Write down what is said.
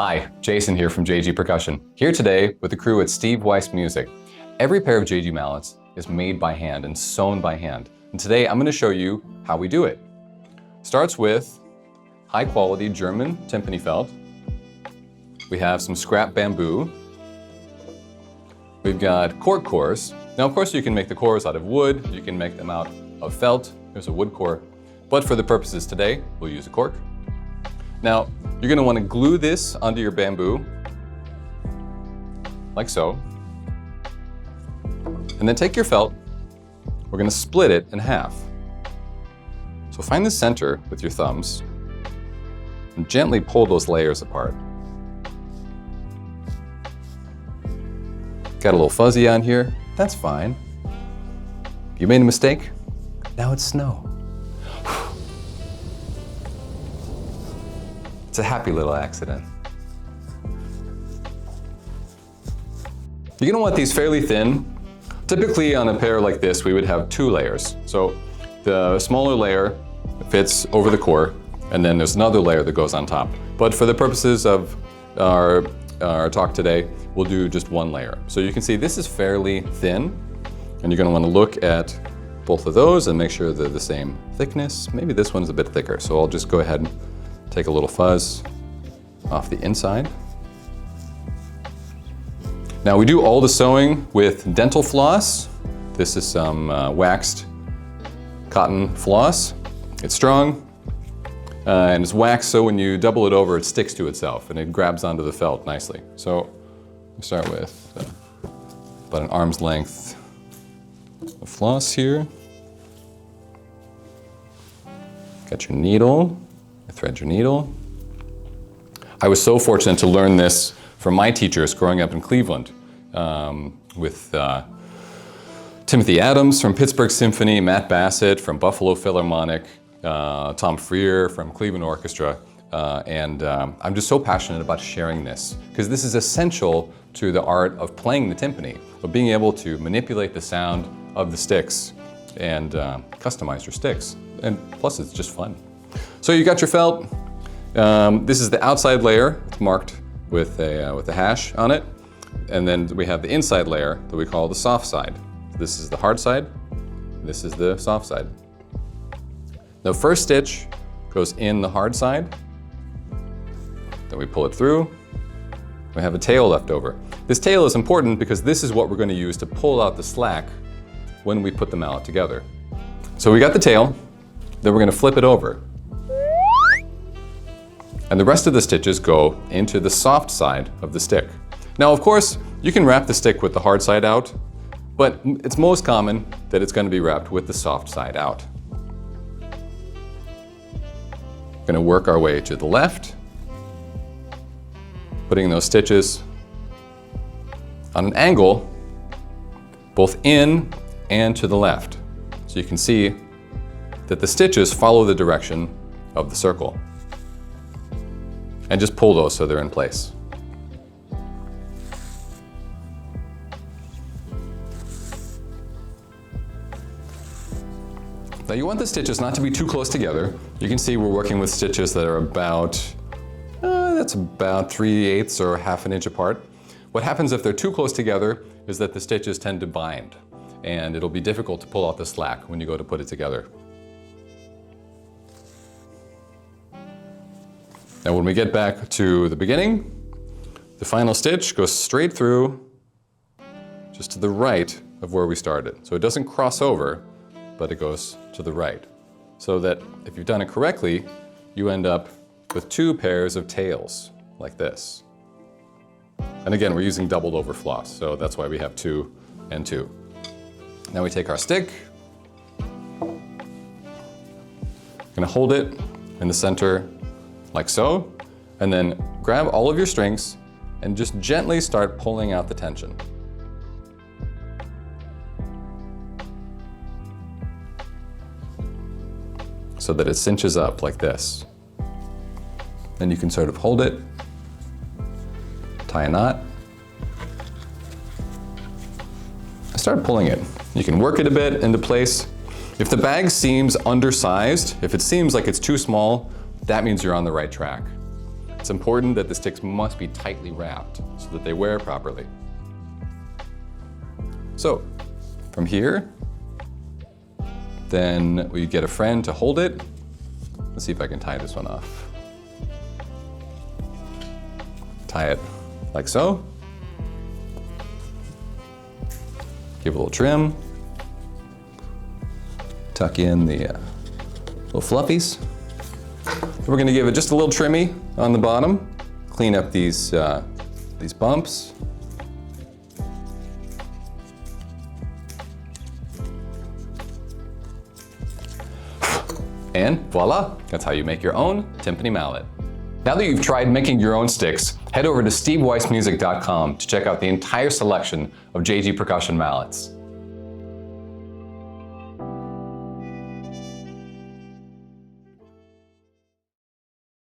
Hi, Jason here from JG Percussion. Here today with the crew at Steve Weiss Music. Every pair of JG Mallets is made by hand and sewn by hand. And today I'm going to show you how we do it. Starts with high quality German timpani felt. We have some scrap bamboo. We've got cork cores. Now of course you can make the cores out of wood, you can make them out of felt. There's a wood core. But for the purposes today, we'll use a cork. Now, you're going to want to glue this onto your bamboo, like so. And then take your felt, we're going to split it in half. So find the center with your thumbs and gently pull those layers apart. Got a little fuzzy on here, that's fine. You made a mistake, now it's snow. It's a happy little accident. You're gonna want these fairly thin. Typically on a pair like this, we would have 2 layers. So the smaller layer fits over the core, and then there's another layer that goes on top. But for the purposes of our talk today, we'll do just 1 layer. So you can see this is fairly thin, and you're gonna wanna look at both of those and make sure they're the same thickness. Maybe this one's a bit thicker, so I'll just go ahead and take a little fuzz off the inside. Now we do all the sewing with dental floss. This is some waxed cotton floss. It's strong and it's waxed, so when you double it over, it sticks to itself and it grabs onto the felt nicely. So we start with about an arm's length of floss here. Got your needle. Thread your needle. I was so fortunate to learn this from my teachers growing up in Cleveland with Timothy Adams from Pittsburgh Symphony, Matt Bassett from Buffalo Philharmonic, Tom Freer from Cleveland Orchestra, and I'm just so passionate about sharing this because this is essential to the art of playing the timpani, of being able to manipulate the sound of the sticks and customize your sticks. And plus it's just fun. So you got your felt. This is the outside layer. It's marked with a hash on it. And then we have the inside layer that we call the soft side. This is the hard side. This is the soft side. The first stitch goes in the hard side. Then we pull it through. We have a tail left over. This tail is important because this is what we're going to use to pull out the slack when we put the mallet together. So we got the tail. Then we're going to flip it over. And the rest of the stitches go into the soft side of the stick. Now, of course, you can wrap the stick with the hard side out, but it's most common that it's going to be wrapped with the soft side out. We're going to work our way to the left, putting those stitches on an angle, both in and to the left. So you can see that the stitches follow the direction of the circle. And just pull those so they're in place. Now you want the stitches not to be too close together. You can see we're working with stitches that are about, that's about 3/8 or ½ an inch apart. What happens if they're too close together is that the stitches tend to bind, and it'll be difficult to pull out the slack when you go to put it together. Now when we get back to the beginning, the final stitch goes straight through just to the right of where we started. So it doesn't cross over, but it goes to the right. So that if you've done it correctly, you end up with 2 pairs of tails like this. And again, we're using doubled over floss, so that's why we have 2 and 2. Now we take our stick, gonna hold it in the center like so, and then grab all of your strings and just gently start pulling out the tension. So that it cinches up like this. Then you can sort of hold it, tie a knot, and start pulling it. You can work it a bit into place. If the bag seems undersized, if it seems like it's too small, that means you're on the right track. It's important that the sticks must be tightly wrapped so that they wear properly. So from here, then we get a friend to hold it. Let's see if I can tie this one off. Tie it like so. Give a little trim. Tuck in the little fluffies. We're gonna give it just a little trimmy on the bottom. Clean up these bumps. And voila, that's how you make your own timpani mallet. Now that you've tried making your own sticks, head over to steveweissmusic.com to check out the entire selection of JG Percussion mallets.